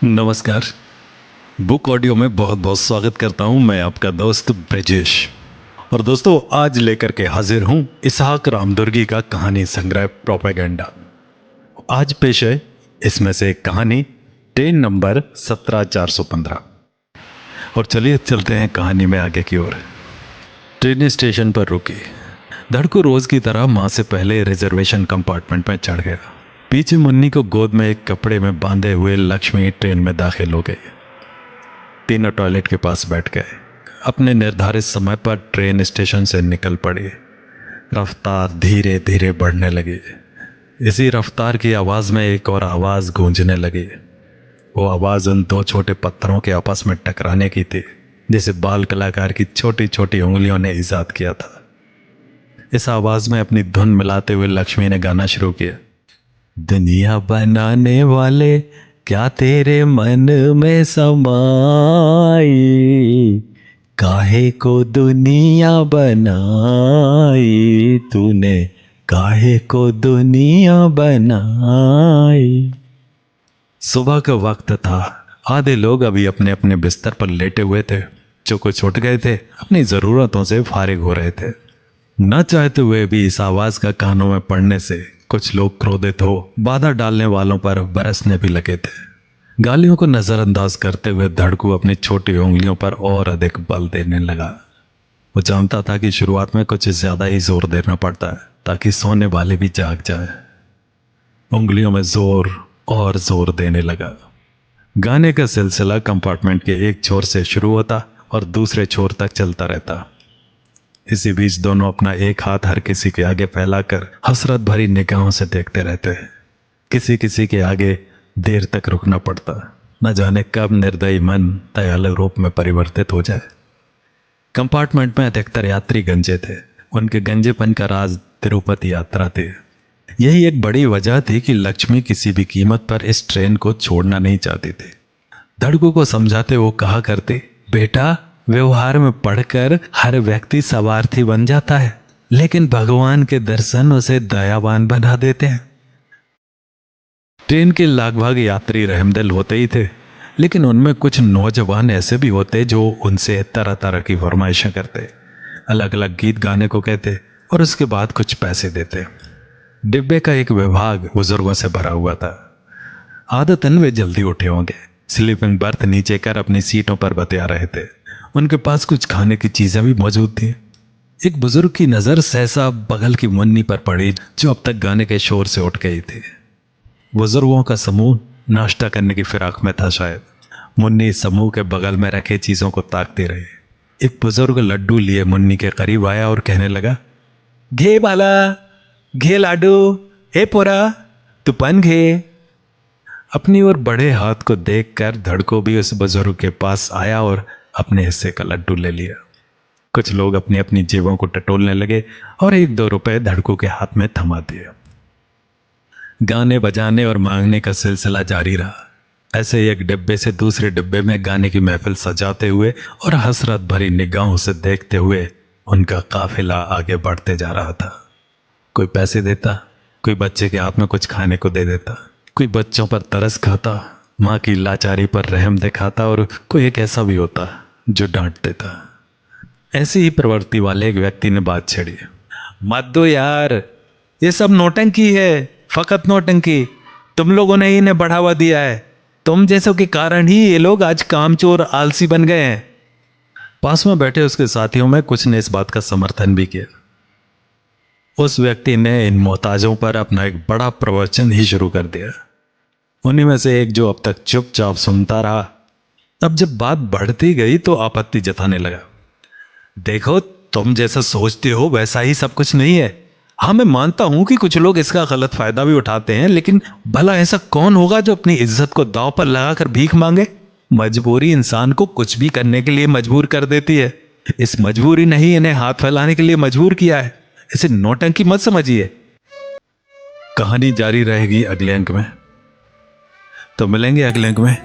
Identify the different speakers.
Speaker 1: नमस्कार। Book audio में बहुत बहुत स्वागत करता हूं। मैं आपका दोस्त ब्रजेश। और दोस्तों, आज लेकर के हाजिर हूं इसहाक रामदुर्गी का कहानी संग्रह प्रोपेगेंडा। आज पेश है इसमें से एक कहानी, ट्रेन नंबर 17415। और चलिए चलते हैं कहानी में आगे की ओर। ट्रेन स्टेशन पर रुकी। धड़कू रोज की तरह माँ से पहले रिजर्वेशन कंपार्टमेंट में चढ़ गया। पीछे मुन्नी को गोद में एक कपड़े में बांधे हुए लक्ष्मी ट्रेन में दाखिल हो गई। तीनों टॉयलेट के पास बैठ गए। अपने निर्धारित समय पर ट्रेन स्टेशन से निकल पड़ी। रफ्तार धीरे धीरे बढ़ने लगी। इसी रफ्तार की आवाज में एक और आवाज गूंजने लगी। वो आवाज उन दो छोटे पत्थरों के आपस में टकराने की थी, जिसे बाल कलाकार की छोटी छोटी उंगलियों ने इजाद किया था। इस आवाज में अपनी धुन मिलाते हुए लक्ष्मी ने गाना शुरू किया। दुनिया बनाने वाले क्या तेरे मन में समाई, काहे को दुनिया बनाई तूने, काहे को दुनिया बनाई। सुबह का वक्त था। आधे लोग अभी अपने अपने बिस्तर पर लेटे हुए थे। जो कुछ उठ गए थे अपनी जरूरतों से फारिग हो रहे थे। न चाहते हुए भी इस आवाज का कानों में पड़ने से कुछ लोग क्रोधित हो बाधा डालने वालों पर बरसने भी लगे थे। गालियों को नजरअंदाज करते हुए धड़कू अपनी छोटी उंगलियों पर और अधिक बल देने लगा। वो जानता था कि शुरुआत में कुछ ज्यादा ही जोर देना पड़ता है ताकि सोने वाले भी जाग जाए। उंगलियों में जोर और जोर देने लगा। गाने का सिलसिला कंपार्टमेंट के एक छोर से शुरू होता और दूसरे छोर तक चलता रहता। इसी बीच दोनों अपना एक हाथ हर किसी के आगे फैलाकर हसरत भरी निगाहों से देखते रहते। किसी किसी के आगे देर तक रुकना पड़ता, न जाने कब निर्दयी मन दयालु रूप में परिवर्तित हो जाए। कंपार्टमेंट में अधिकतर यात्री गंजे थे। उनके गंजेपन का राज तिरुपति यात्रा थी। यही एक बड़ी वजह थी कि लक्ष्मी किसी भी कीमत पर इस ट्रेन को छोड़ना नहीं चाहती थी। धड़कू को समझाते वो कहा करते, बेटा, व्यवहार में पढ़कर हर व्यक्ति स्वार्थी बन जाता है, लेकिन भगवान के दर्शन उसे दयावान बना देते हैं। ट्रेन के लगभग यात्री रहमदिल होते ही थे, लेकिन उनमें कुछ नौजवान ऐसे भी होते जो उनसे तरह तरह की फरमाइशें करते, अलग अलग गीत गाने को कहते और उसके बाद कुछ पैसे देते। डिब्बे का एक विभाग बुजुर्गों से भरा हुआ था। आदतन वे जल्दी उठे होंगे। स्लीपिंग बर्थ नीचे कर अपनी सीटों पर बतिया रहे थे। उनके पास कुछ खाने की चीजें भी मौजूद थी। एक बुजुर्ग की नजर सहसा बगल की मुन्नी पर पड़ी, जो अब तक गाने के शोर से उठ गई थी। बुजुर्गों का समूह नाश्ता करने की फिराक में था शायद। मुन्नी समूह के बगल में रखे चीजों को ताकती रही। एक बुजुर्ग लड्डू लिए मुन्नी के करीब आया और कहने लगा, घे बाला, घे लाडू, हे पोरा, तू पन घे। अपनी ओर बड़े हाथ को देखकर धड़को भी उस बुजुर्ग के पास आया और अपने हिस्से का लड्डू ले लिया। कुछ लोग अपनी अपनी जेबों को टटोलने लगे और 1-2 रुपए धड़को के हाथ में थमा दिए। गाने बजाने और मांगने का सिलसिला जारी रहा। ऐसे ही एक डिब्बे से दूसरे डिब्बे में गाने की महफिल सजाते हुए और हसरत भरी निगाहों से देखते हुए उनका काफिला आगे बढ़ते जा रहा था। कोई पैसे देता, कोई बच्चे के हाथ में कुछ खाने को दे देता, कोई बच्चों पर तरस खाता, माँ की लाचारी पर रहम दिखाता, और कोई एक ऐसा भी होता जो डांट देता। ऐसी ही प्रवृत्ति वाले एक व्यक्ति ने बात छेड़ी, मत दो यार, ये सब नौटंकी है, फकत नौटंकी। तुम लोगों ने ही इन्हें बढ़ावा दिया है। तुम जैसों के कारण ही ये लोग आज कामचोर आलसी बन गए हैं। पास में बैठे उसके साथियों में कुछ ने इस बात का समर्थन भी किया। उस व्यक्ति ने इन मोहताजों पर अपना एक बड़ा प्रवचन ही शुरू कर दिया। उन्हीं में से एक, जो अब तक चुपचाप सुनता रहा, अब जब बात बढ़ती गई तो आपत्ति जताने लगा। देखो, तुम जैसा सोचते हो वैसा ही सब कुछ नहीं है। हाँ, मैं मानता हूं कि कुछ लोग इसका गलत फायदा भी उठाते हैं, लेकिन भला ऐसा कौन होगा जो अपनी इज्जत को दांव पर लगाकर भीख मांगे। मजबूरी इंसान को कुछ भी करने के लिए मजबूर कर देती है। इस मजबूरी ने ही इन्हें हाथ फैलाने के लिए मजबूर किया है। इसे नौटंकी मत समझिए। कहानी जारी रहेगी अगले अंक में। तो मिलेंगे अगले अंक में।